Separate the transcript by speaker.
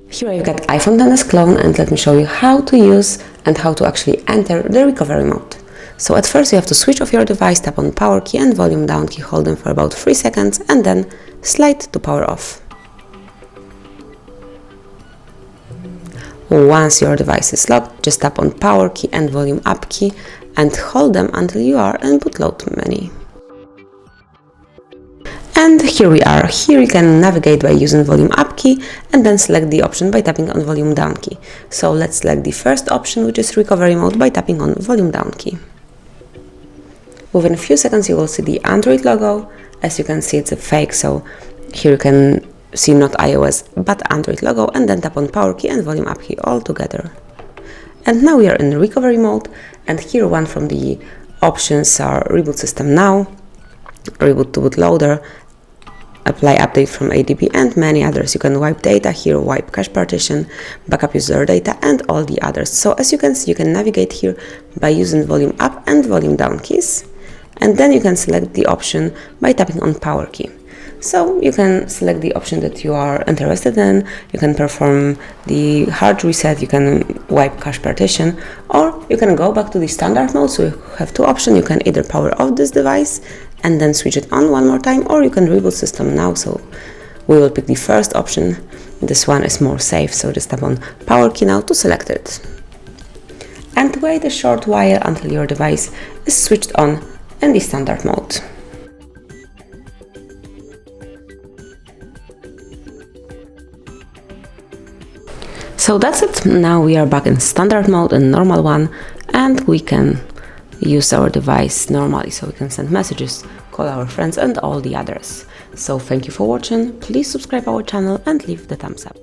Speaker 1: Here I've got iPhone 10 as clone, and let me show you how to use and how to actually enter the recovery mode. So at first you have to switch off your device, tap on power key and volume down key, hold them for about 3 seconds and then slide to power off. Once your device is locked, just tap on power key and volume up key and hold them until you are in boot load menu. And here we are. Here you can navigate by using volume up key and then select the option by tapping on volume down key. So let's select the first option, which is recovery mode, by tapping on volume down key. Within a few seconds you will see the Android logo. As you can see, it's a fake, so here you can see not iOS but Android logo, and then tap on power key and volume up key all together. And now we are in recovery mode, and here one from the options are reboot system now, reboot to bootloader, apply update from ADB, and many others. You can wipe data here, wipe cache partition, backup user data, and all the others. So as you can see, you can navigate here by using volume up and volume down keys, and then you can select the option by tapping on power key. So you can select the option that you are interested in, you can perform the hard reset, you can wipe cache partition, or you can go back to the standard mode. So you have two options. You can either power off this device and then switch it on one more time, or you can reboot system now. So we will pick the first option. This one is more safe, so just tap on power key now to select it. And wait a short while until your device is switched on in the standard mode. So that's it. Now we are back in standard mode and normal one, and we can use our device normally, so we can send messages, call our friends and all the others. So thank you for watching, please subscribe our channel and leave the thumbs up.